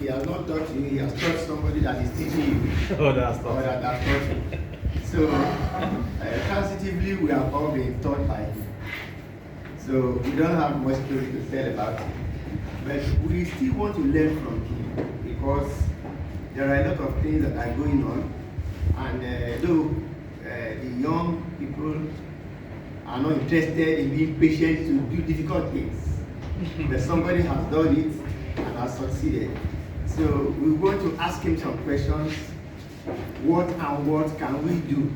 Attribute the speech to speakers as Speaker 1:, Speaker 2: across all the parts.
Speaker 1: he has not taught you, he has taught somebody that is teaching you.
Speaker 2: Oh, that's tough.
Speaker 1: Or that has taught you. So, transitively, we have all been taught by him. So, we don't have much story to tell about him. But we still want to learn from him because there are a lot of things that are going on. And though the young people are not interested in being patient to do difficult things, but somebody has done it and has succeeded. So we want to ask him some questions. What can we do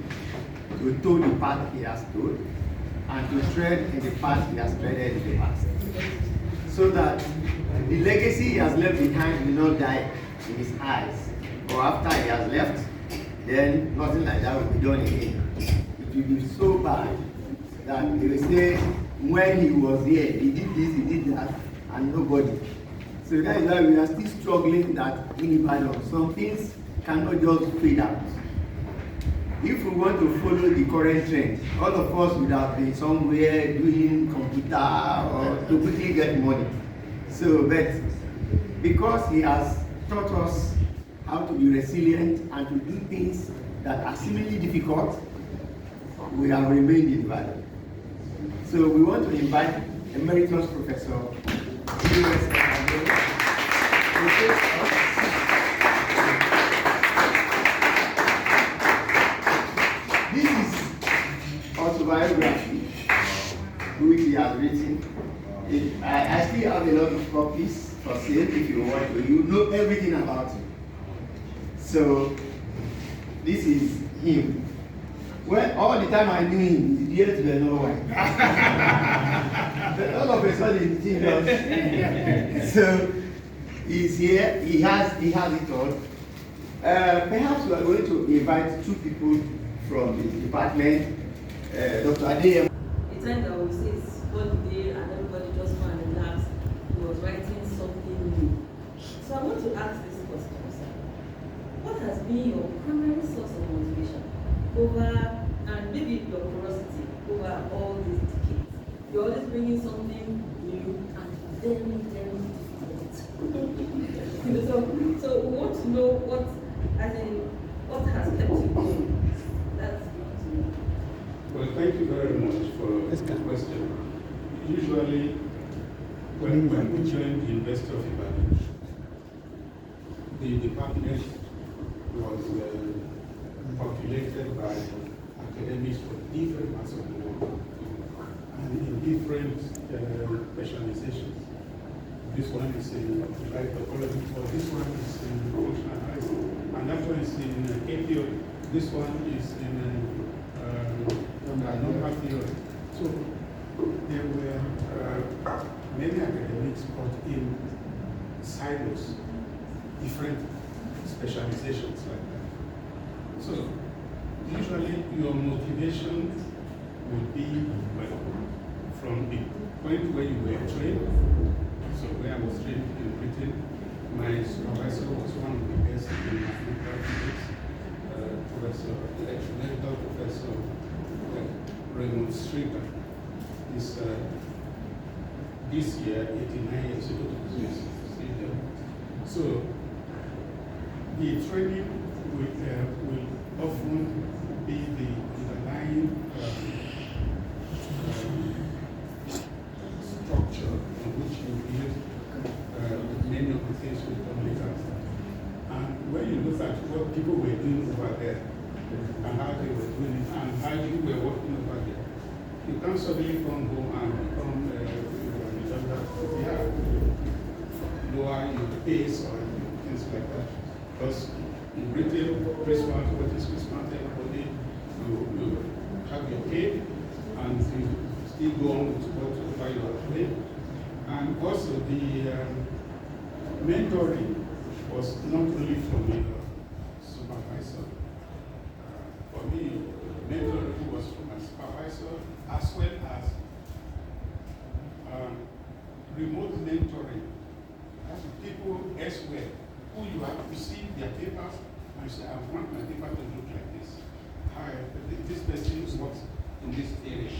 Speaker 1: to toe the path he has toed and to tread in the path he has treaded in the past? So that the legacy he has left behind will not die in his eyes. Or after he has left, then nothing like that will be done again. It will be so bad that they will say, when he was here, he did this, he did that, and nobody. So that is why we are still struggling that in Ibadan. Some things cannot just fade out. If we want to follow the current trend, all of us would have been somewhere doing computer or to quickly get money. So, but because he has taught us how to be resilient and to do things that are seemingly difficult, we have remained in value. So we want to invite Emeritus Professor This is autobiography which he has written. I still have a lot of copies for sale if you want to. You know everything about him. So this is him. Well, all the time I knew him, his ears were not white. But all of a sudden, he knows. So he's here. He has it all. Perhaps we are going to invite two people from the department. Dr. Adeyemo.
Speaker 3: The time that we say it's holiday and everybody just found and relaxed, he was writing something new. So I want to ask this question, sir. What has been your primary source of motivation over, and maybe your curiosity over all these decades? You're always bringing something new and very, very difficult. so we want to know what has kept you going. That's what to know.
Speaker 4: Well, thank you very much for the question. Usually, when we joined the University of Ibadan, the department was populated by academics from different parts of the world and in different specializations. This one is in life topology, or this one is in functional analysis, and that one is in APO. This one is in number theory. So there were many academics but in silos, different specializations like that. So usually your motivation would be from the point where you were trained. So when I was trained in Britain, my supervisor was one of the best in mathematical physics, medical professor Raymond Stricker. This year, 89 years ago. So the training will often be the underlying structure on which you build many of the things we come later. And when you look at what people were doing over there, and how they were doing it, and how you were working over there, you can't suddenly come home and become lower your pace or things like that. Because in Britain, Christmas, what is Christmas, everybody, you have your pay and you still go on with whatever you are doing. And also the mentoring was not only from your supervisor. For me, mentoring was from my supervisor as well as remote mentoring. That's people elsewhere who you have received their papers and say, I want my paper to look like this. This person works in this area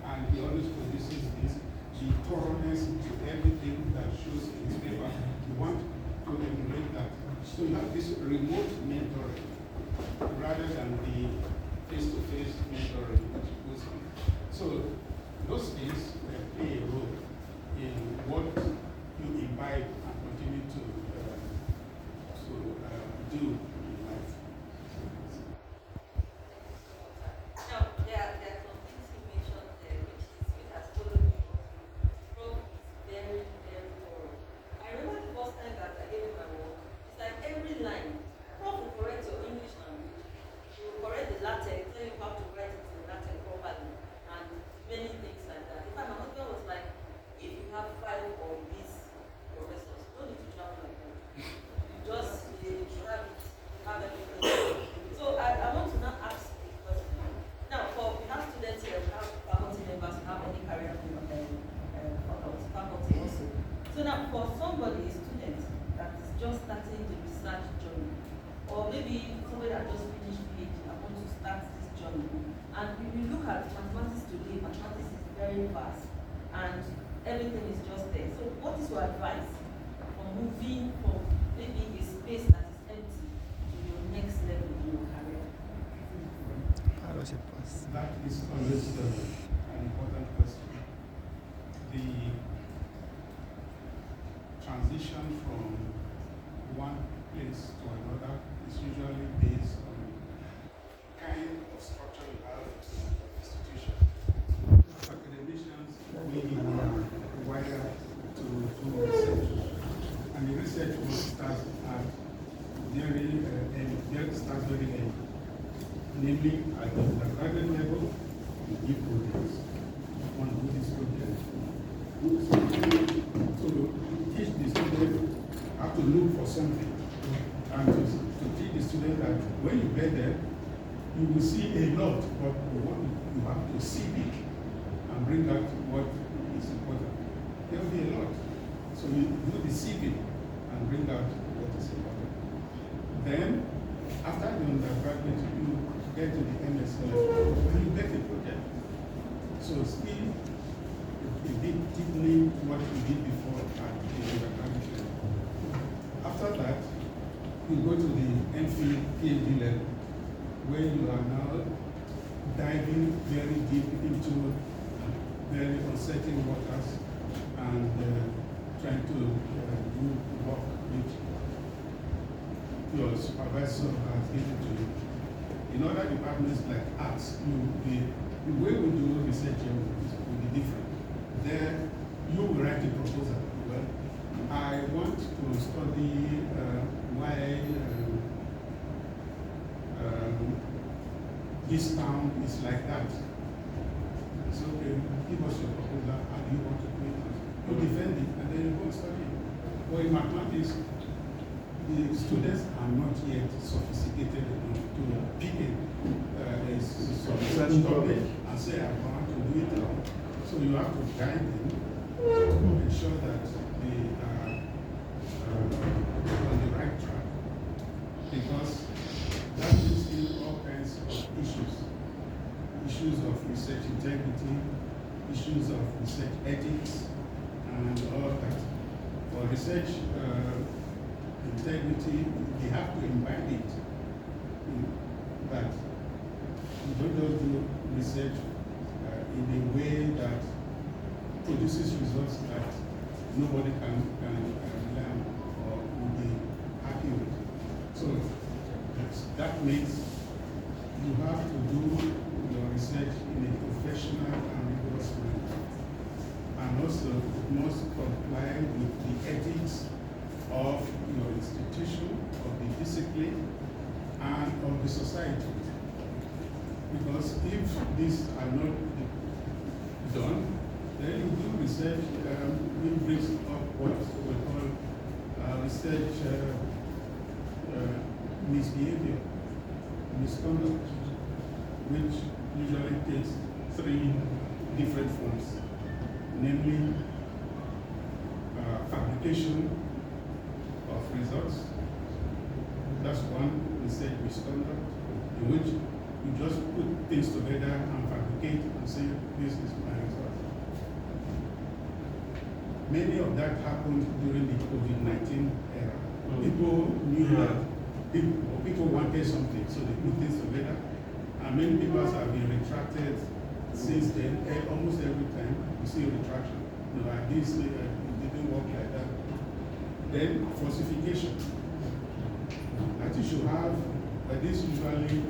Speaker 4: and he always produces this. The thoroughness to everything that shows in his paper. You want to emulate that So you have this remote mentoring rather than the face-to-face mentoring which goes on. So those things play a role in what you imbibe and continue to do in life.
Speaker 3: Now, there are some things you mentioned there, which has followed me. Prof is very, very thorough. I remember the first time that I gave him my work, it's like every line, Prof will correct your English language, he will correct the Latin, tell you how to write it in Latin properly, and many things like that. In fact, my husband was like, if you have 5 of these professors, you don't need to travel like that. You just have it, have everything. So I want to now ask a question. Now, we have students here, we have faculty members, we have any career faculty also. So now, for somebody, a student that is just starting the research journey, or maybe somebody that just finished PhD and wants to start this journey, and if you look at mathematics today, mathematics is very vast, and everything is just there. So what is your advice for moving from maybe a space that is empty to your next level in your career?
Speaker 1: How does it pass?
Speaker 4: That is always an important question. The transition from one place to another is usually based on the kind of structure you have in the institution. As academicians, we are wired to do research, and the research will start at very early, namely at the undergraduate level. You give projects. One do this project. So teach the student how to look for something, and to teach the student that when you get there, you will see a lot, but you have to see it and bring out what is important. There will be a lot. So you do the CV and bring out what is important. Then, after the undergraduate, you get to the MS level and you get a project. So still a bit deepening what you did before at the undergraduate level. After that, you go to the MPhil, PhD level, where you are now diving very deep into very uncertain waters and trying to do work which your supervisor has given to you. In other departments like arts, the way we do research here will be different. There, you will write a proposal. Well, I want to study why this town is like that. So give us your proposal, how do you want to do it? You defend it, and then you go and study it. But in mathematics, the students are not yet sophisticated enough to pick a topic and say, I want to do it now. So you have to guide them to ensure that they are on the right track, because that leads in all kinds of issues of research integrity, issues of research ethics, and all that. For research integrity, they have to imbibe it. That you don't just do research in a way that produces results that nobody can learn or will be happy with. So that means you have to do your research in a professional and rigorous manner. And also, it must comply with the ethics of your institution, of the discipline, and of the society. Because if these are not done, then you do research, it brings up what we call research misbehavior, misconduct, which usually takes 3 different forms, namely fabrication of results. That's one research misconduct, in which you just put things together and fabricate and say, this is my result. Many of that happened during the COVID-19 era, People knew that people wanted something, so they put things together. And many papers have been retracted since then. Almost every time you see a retraction. Like this, it didn't work like that. Then falsification. That you should have, but this usually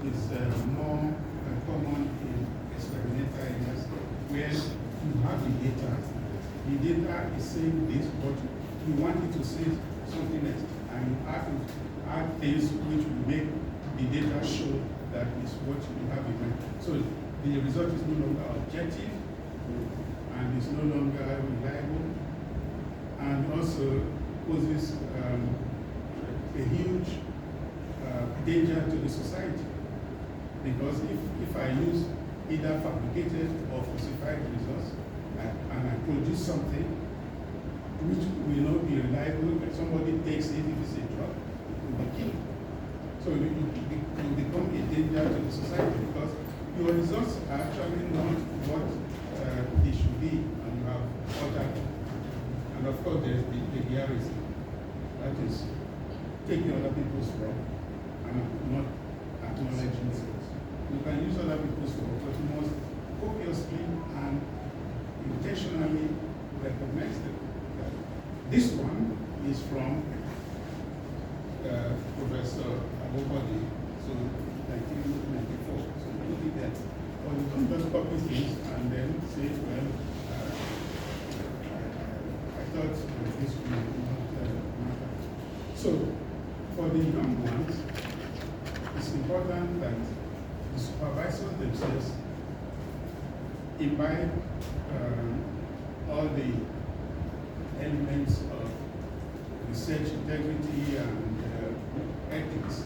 Speaker 4: is more common in experimental areas where you have the data. The data is saying this, but you want it to say something else, and you have to add things which will make the data show that is what you have in mind. So the result is no longer objective, and it's no longer reliable, and also poses a huge danger to the society. Because if I use either fabricated or falsified results, and I produce something which will not be reliable, when somebody takes it, if it's a drug, it will be killed. So you become a danger to the society because your results are actually not what they should be, and you have altered them. And of course, there's the heresy. That is taking other people's work and not acknowledging it. You can use other people's work, but you must copiously and intentionally recognize them. This one is from Professor Abobadi, so 1994. So look at that. Or you don't just copy things and then say, well, I thought this would not matter. So for the young ones, it's important that the supervisors themselves imbibe all the elements of research integrity and ethics,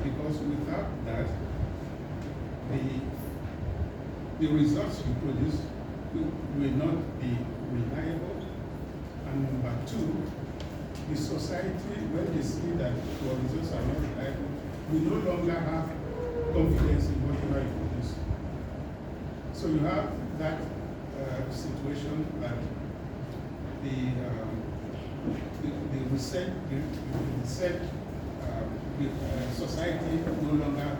Speaker 4: because without that, the results you produce will not be reliable. And number two, the society, when they see that your results are not reliable, will no longer have confidence in whatever you produce. So you have that situation that the society no longer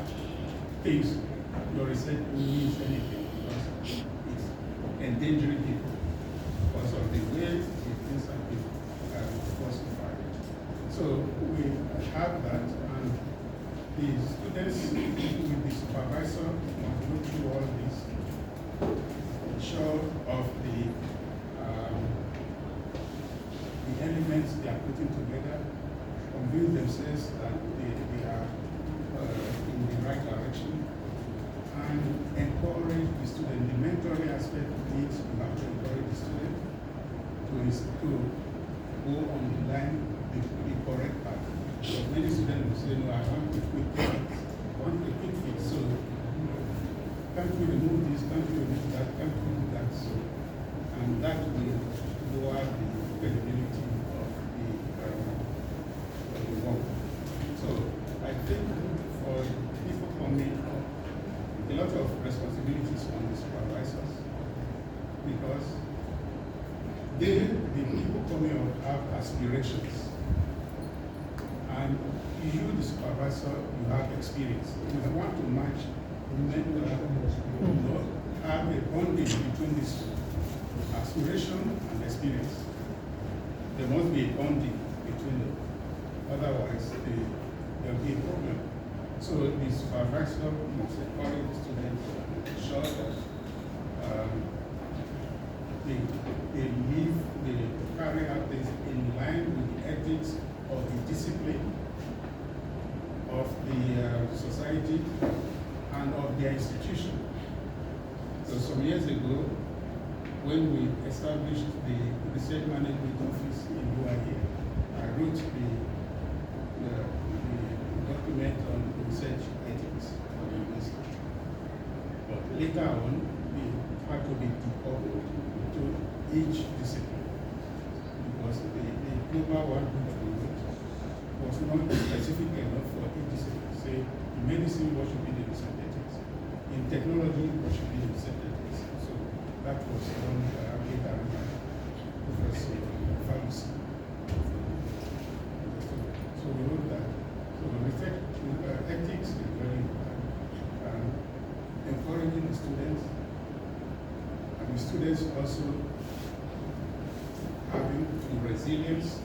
Speaker 4: thinks your research means anything because it's endangering people because of the way the things are being falsified. So we have that, and the students with the supervisor must go through all this, ensure of the elements they are putting together, convince themselves that they are in the right direction, and encourage the student. The mentoring aspect needs to have to encourage the student to go on the line, the correct path. Because many students will say, no, I want a quick fix. I want a quick fix. So, can't we remove this, can't we remove that, can't we do that? So, and that will lower the credibility of the work. So I think for people coming, a lot of responsibilities on the supervisors, because the people coming up have aspirations. And you, the supervisor, you have experience. If you want to match, have a bonding between this aspiration and experience. There must be a bonding between them. Otherwise, there will be a problem. So the supervisor must encourage the students to ensure that they carry out this in line with the ethics of the discipline of the society and of their institution. So some years ago, when we established the Research Management Office in UIA, I wrote the document on research ethics for the university. But later on, it had to be decoupled to each discipline because the global one that we wrote was not specific enough for each discipline. Say, in medicine, what should be the research ethics? In technology, what should be the research ethics? So that was done later by Professor Pharmacy. the students also having the resilience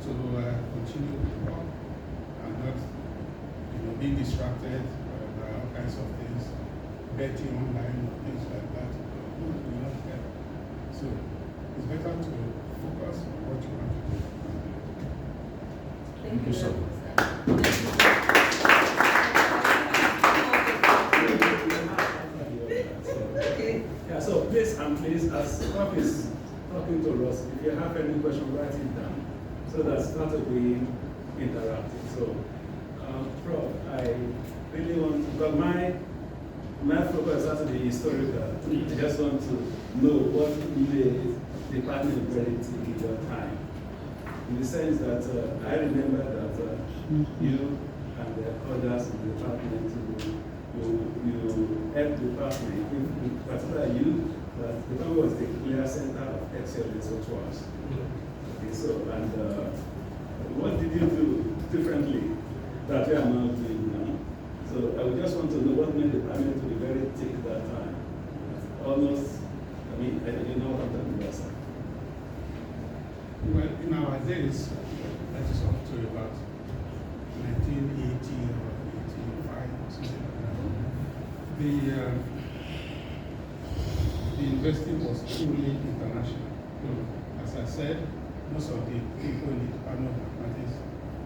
Speaker 4: to continue to work and not being distracted by all kinds of things, betting online or things like that. Not help. So it's better to focus on what you want to do.
Speaker 3: Thank you so much.
Speaker 2: Yeah, so please and please, as Prof is talking to us, if you have any question, write it down so that's not to be interactive. So, Prof, I really want to, but my focus has to be historical. I just want to know what made Department Credit in your time. In the sense that I remember that you and the others in the department, you helped the department, particularly you, that the department was the clear center of excellence to us. Okay, so, and what did you do differently that we are now doing now? So I would just want to know what made the department to be very thick that time. Almost, I mean, you know what I'm talking about, sir.
Speaker 4: Well, in our days, that is up to about 1980 or 85 or something like that. The university was truly international. As I said, most of the people in the Department of Mathematics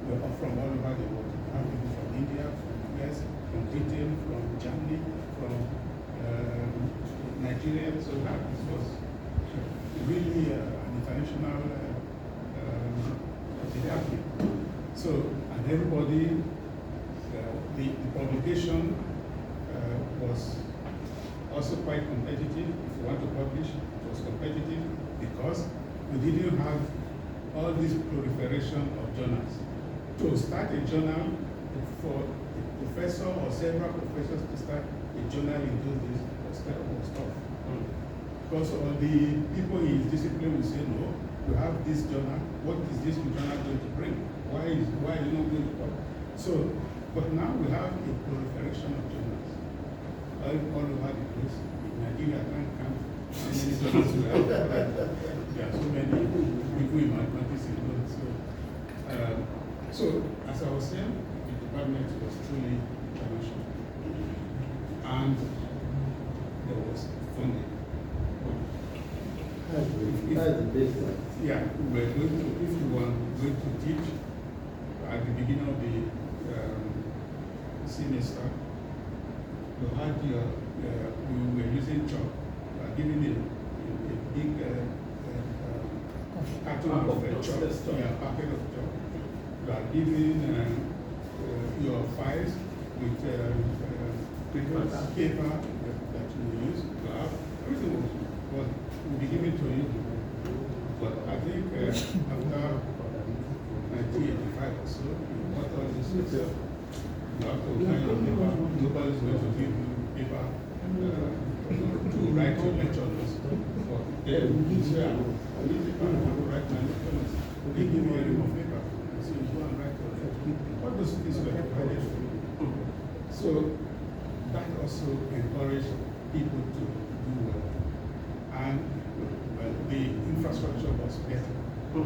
Speaker 4: were from all over the world. We have people from India, from the US, from Britain, from Germany, from Nigeria. So that was really an international department. So, and everybody, the publication was also quite competitive. If you want to publish, it was competitive because we didn't have all this proliferation of journals. To start a journal, for a professor or several professors to start a journal in those days was tough. Because all the people in his discipline will say, no, we have this journal, what is this journal going to bring? Why are you not going to talk? So, but now we have a proliferation of journals all over the place. In Nigeria, I can't count how many journals we have. There are so many people in mathematics in London. So as I was saying, the department was truly international. And there was funding.
Speaker 5: That's the baseline.
Speaker 4: Yeah, we're going to, if you were going to teach at the beginning of the semester, you had your, we were using chalk, you are giving a big carton of chalk, packet of chalk. You are giving your files with paper that you will use, graph, everything will be given to you. But I think after 1985 or so, what all this is, you have to find your paper. Nobody's going to give you paper to write your lecture notes. But then you say, I need paper to write my lecture notes. They give me a ream of paper. So you go and write your lecture. All those things were provided for you. So that also encouraged people to do well. And well, the infrastructure was better. I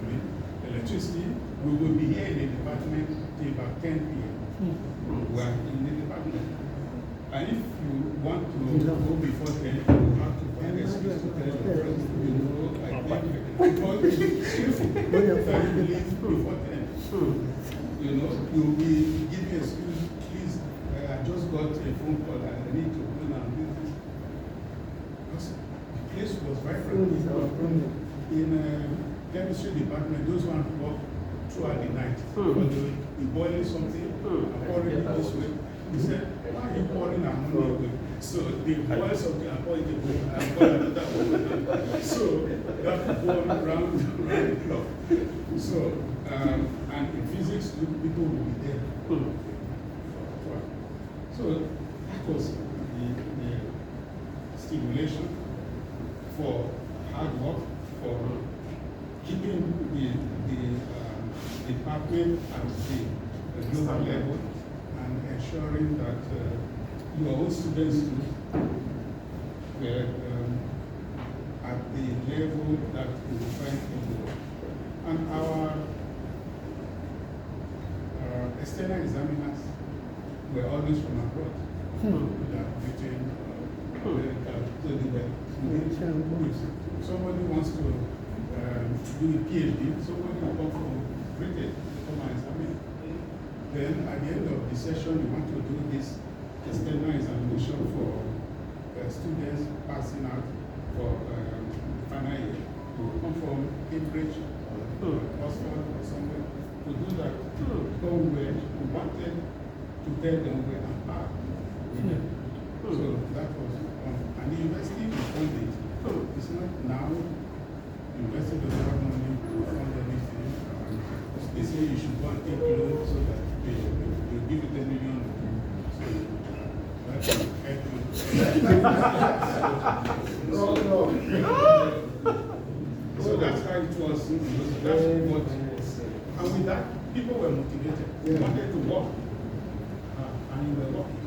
Speaker 4: mean, electricity, we will be here in the department till about 10 p.m. We are in the department. And if you want to go before 10, you have to find a space to tell your friends, I think, because it's useful that you leave before 10. You'll be giving an excuse, please, I just got a phone call and I need to go now and do this. Because the place was vibrant. In chemistry department, those ones work throughout the night. But they will be boiling something and pouring it this way. He said, why are you pouring ammonia away? So they boil something and pour it away and boil another one. So that will go round the clock. So, and in physics, people will be there. So that was the stimulation for hard work, for keeping the department at the global level and ensuring that your own students were at the level that we were trying to do. And our external examiners were always from abroad. Like Britain, America, so they were. If somebody wants to do a PhD, somebody will come from Britain to come and examine. Then at the end of the session, you want to do this external examination for students passing out for the final year. You will come from Cambridge or Oxford or somewhere to do that. So we wanted to tell them we are back. So that was and the university funded. It's not now. The university doesn't have money to fund anything. They say you should go and take loan so that they give you 10 million. So that will help you. So that's how it was. That's what. And with that, people were motivated. They wanted to work. And you were working.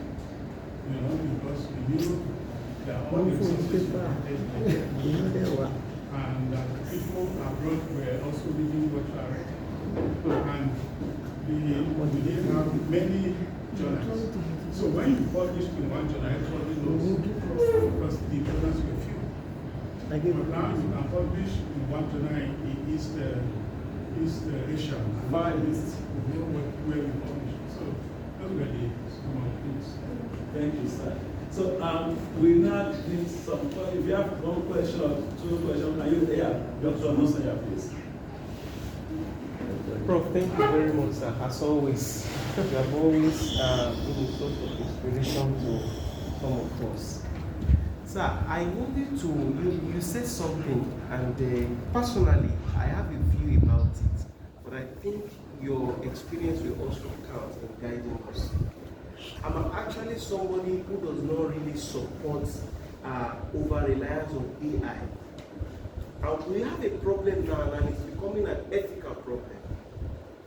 Speaker 4: You know, because you knew that all the resources were and people abroad were also reading what you are writing. And we didn't have many journals. So when you published in one journal, everybody knows because the journals were few. But now you can publish in one journal in East Asia, Far East, you know where we publish. So those were the some of the things.
Speaker 2: Thank you, sir. So we now need some. If you have one question or two questions, are you there? Dr. Nosanya, please.
Speaker 6: Prof, thank you very much, sir. As always, you have always been a source of inspiration to some of us. Sir, I wanted to, you said something, and personally, I have a view about it, but I think your experience will also count in guiding us. I'm actually somebody who does not really support over-reliance on AI. And we have a problem now, and it's becoming an ethical problem.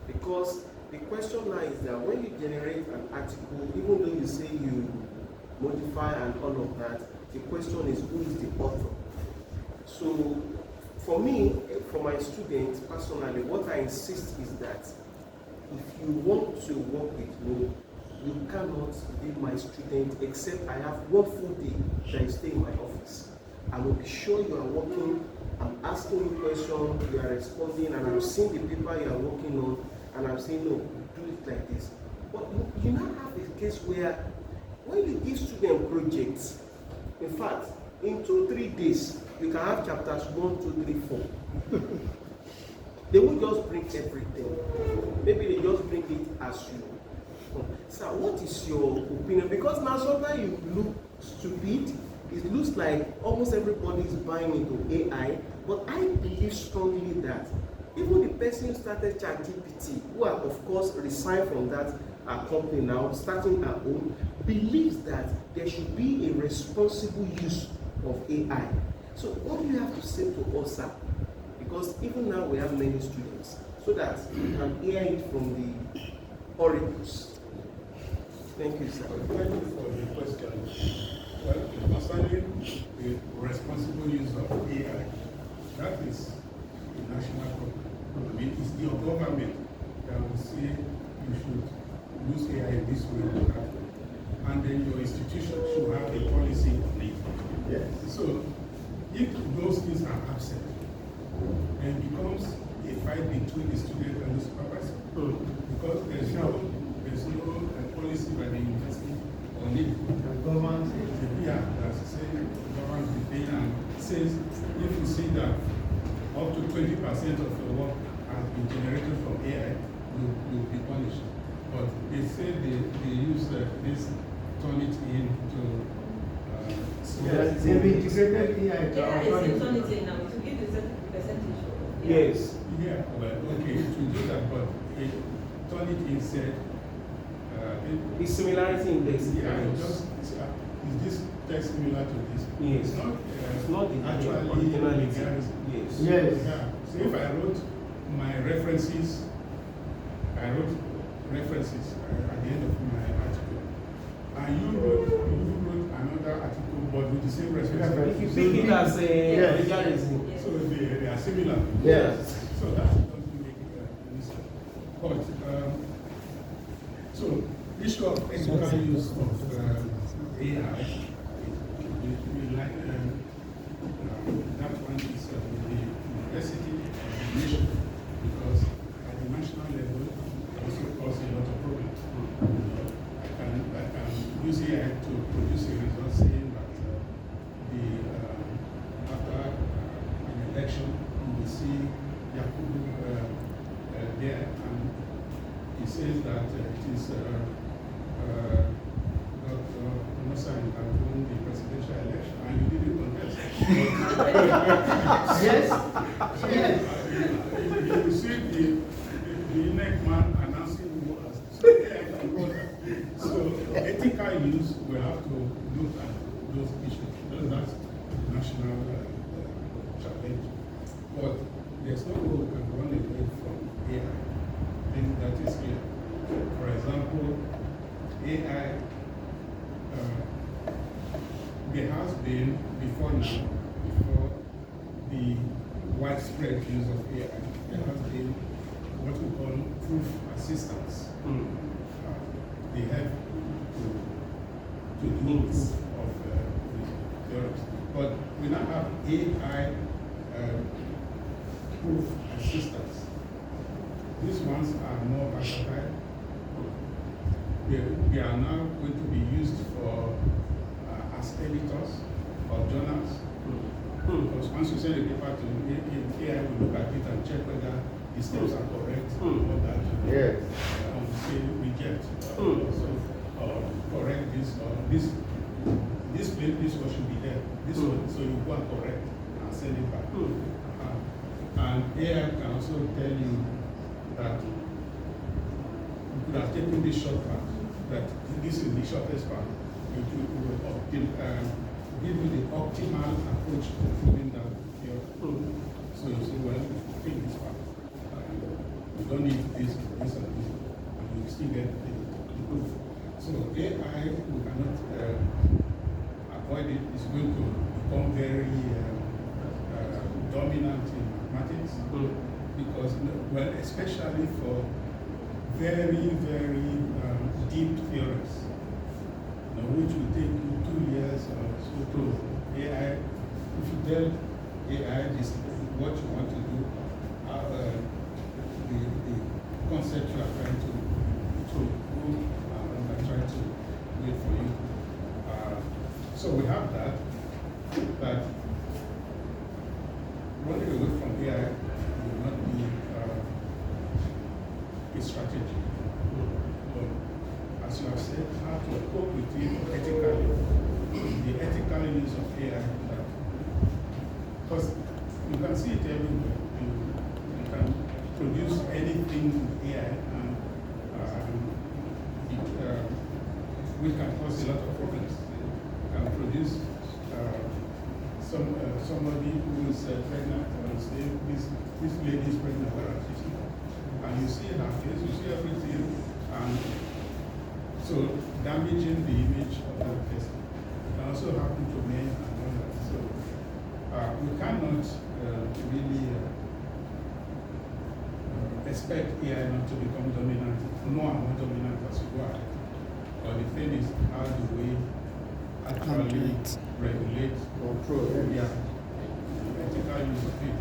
Speaker 6: Because the question now is that when you generate an article, even though you say you modify and all of that, the question is who is the author? So for me, for my students personally, what I insist is that if you want to work with me, you cannot be my student except I have one full day that you stay in my office. I will be sure you are working, I'm asking you questions, you are responding, and I'm seeing the paper you are working on, and I'm saying, no, do it like this. But you now have a case where when you give students projects, in fact, in 2-3 days, you can have chapters 1, 2, 3, 4. They won't just bring everything. Maybe they just bring it as you. Sir, what is your opinion? Because now sometimes you look stupid. It looks like almost everybody is buying into AI, but I believe strongly that even the person who started ChatGPT, who are of course resigned from that company now, starting at home, believes that there should be a responsible use of AI. So what do you have to say to us, sir? Because even now we have many students, so that we can hear it from the oracles. Thank you, sir.
Speaker 4: Thank you for the question. Well, concerning the responsible use of AI, that is a national problem. I mean, it's your government that will say you should use AI this way or that way. And then your institution should have a policy on it.
Speaker 1: Yes.
Speaker 4: So, if those things are absent, then it becomes a fight between the student and the supervisor. Because there's no policy by the university on it.
Speaker 1: The government
Speaker 4: That's saying government is paying and says if you see that up to 20% of your work has been generated from AI, you'll be punished. But they say they use this, turn it into
Speaker 1: they've integrated AI to
Speaker 3: Yeah,
Speaker 1: our
Speaker 3: it's
Speaker 1: economy.
Speaker 3: eternity now. To give the percentage.
Speaker 6: Yes.
Speaker 4: Yeah, well, okay, to do that, but turn it instead.
Speaker 6: The similarity index.
Speaker 4: Yeah, just is this text similar to this?
Speaker 6: Yes.
Speaker 4: It's not
Speaker 6: the
Speaker 4: actually
Speaker 6: originality.
Speaker 4: legalism.
Speaker 6: Yes.
Speaker 1: Yes.
Speaker 4: Yeah. So if I wrote my references, at the end of my article, And you wrote another article, but with the same reference.
Speaker 6: If you pick it as a
Speaker 1: Yes.
Speaker 6: plagiarism.
Speaker 4: So they are similar.
Speaker 1: Yes.
Speaker 4: So that doesn't make any sense. But, so, issue of ethical use of AI, we like, that one is the university education, because at the national level, it also causes a lot of problems. I can use AI to produce a result saying that after an election, you will see Yakubu there, and he says that it is Dr. Musa who won the presidential election, and you didn't contest.
Speaker 1: Yes. Yes.
Speaker 4: You see the next man announcing who has. So ethical use, we have to look at those issues. That's national challenge. But there's no way we can run away from AI. I think that is clear. For example, AI, there has been before now, before the widespread use of AI, there has been what we call proof assistance. They help to do proof of the theorems. But we now have AI proof assistance. These ones are more versatile. They are now going to be used for as editors of journals. Because once you send a paper to AI, will look at it and check whether the steps are correct or that.
Speaker 1: Yes.
Speaker 4: And say reject. Or correct this or this. This one should be there. This one, so you go and correct and send it back. And AI can also tell you that you could have taken this shortcut, that this is the shortest path. It will give you the optimal approach to proving that theory. So you say, well, take this path. You don't need this, and this, and you still get the proof. So AI, we cannot avoid it. It's going to become very dominant in mathematics because, well, especially for very, very deep theories, which will take you 2 years or so to AI. If you tell AI this what you want to do, the concept you are trying to go and try to wait for you. So we have that, but running away from AI will not be a strategy. But as you have said, how to cope with it ethically, the ethical use of AI. Because you can see it everywhere. You can produce anything with AI, and which can cause a lot of problems. You can produce somebody who is pregnant and say, this lady is pregnant, and you see her face, you see everything, and so damaging the image of that person. It can also happen to men and all that. So we cannot really expect AI not to become dominant, more and more dominant as we go ahead. But the thing is, how do we actually regulate
Speaker 1: Control.
Speaker 4: the ethical use of it?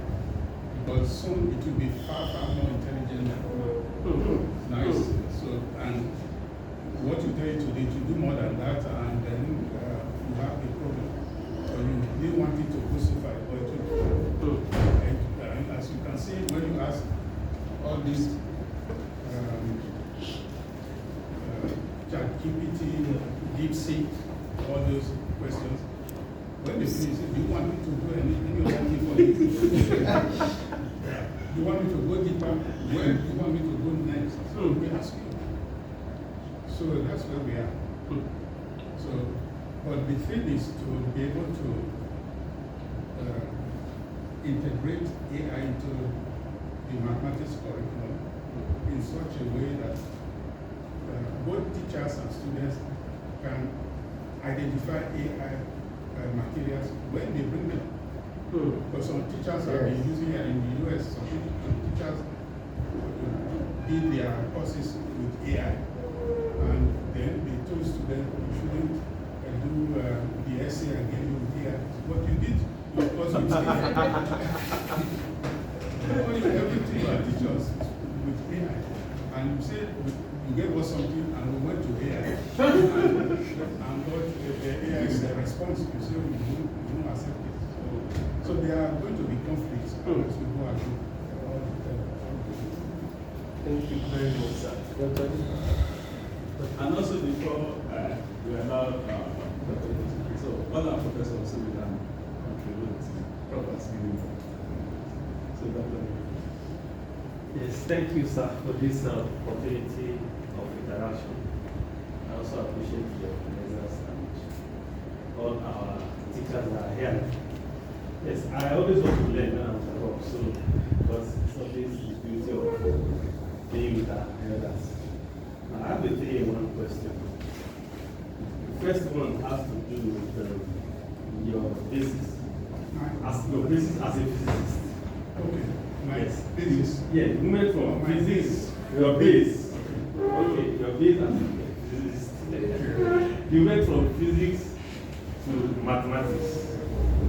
Speaker 4: Because soon it will be far, far more intelligent than nice. So, and what you tell it to do, to do more than that, and then you have a problem. Or you didn't want it to crucify, but it will. And as you can see, when you ask all these ChatGPT, DeepSeek, all those questions, when they finish, do you want me to do any other thing for you? Do you want me to go deeper? Where do you want me to go next? So we ask you. So that's where we are. So, but the thing is to be able to integrate AI into the mathematics curriculum in such a way that both teachers and students can identify AI materials when they bring them. But some teachers have been using it in the US. Some teachers did their courses with AI, and then they told students you shouldn't do the essay again with AI. What you did, of course, with AI. Everything you teach us with AI, and you said you gave us something, and we went to AI, and got the AI's response. You say we don't accept it. So there are going to be conflicts as we go along.
Speaker 6: Thank you very much, sir.
Speaker 2: And also before we allow so all our professors also we can contribute proper skill. So Dr.
Speaker 7: Yes, thank you, sir, for this opportunity of interaction. I also appreciate your presence and all our teachers that are here. Yes, I always want to learn when I'm at work, so because it's always the beauty of being with our elders. Now, I have a 3-in-1 question. The first one has to do with your basis, as your basis as a physicist.
Speaker 4: Okay.
Speaker 7: Yes.
Speaker 4: Basis.
Speaker 7: Yeah, you went from physics, your base. Okay, your base as a physicist. You went from physics to mathematics.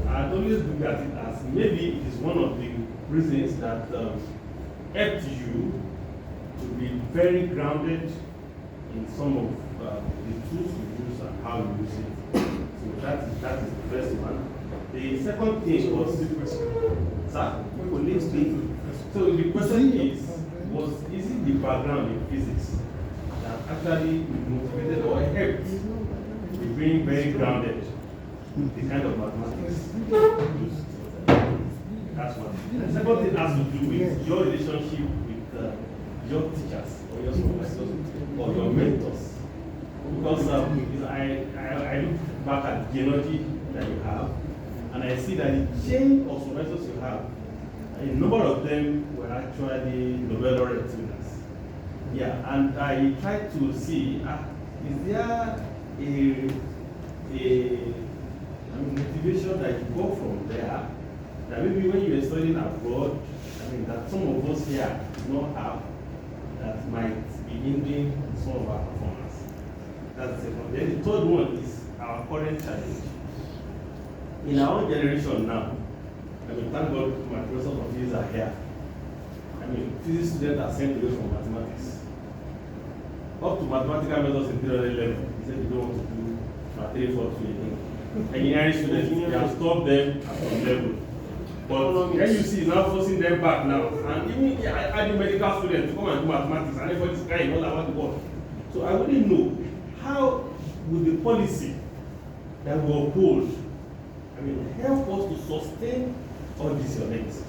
Speaker 7: I always look at it as maybe it is one of the reasons that helped you to be very grounded in some of the tools you use and how you use it. So that is the first one. The second thing was
Speaker 4: the question.
Speaker 7: sir, police thing. So the question is it the background in physics that actually motivated or helped you being very grounded? The kind of mathematics used. That's one. The second thing has to do with your relationship with your teachers or your supervisors or your mentors. Because I look back at the energy that you have, and I see that the chain of supervisors you have, a number of them were actually Nobel laureate winners. Yeah, and I tried to see, is there a motivation that you go from there, that maybe when you are studying abroad, that some of us here do not have, that might be hindering some of our performance. That's the second. Then the third one is our current challenge. In our own generation now, thank God my professors of physics are here. Physics students are sent away from mathematics. Up to mathematical methods in 300 level. He said you don't want to do math 3, 4, 2 again. Engineering students, they have stopped them at some level. But NUC is now forcing them back now. And even adding medical students to come and do mathematics, and everybody's crying all around the world. So I wouldn't know, how would the policy that we uphold help us to sustain all these your legacies?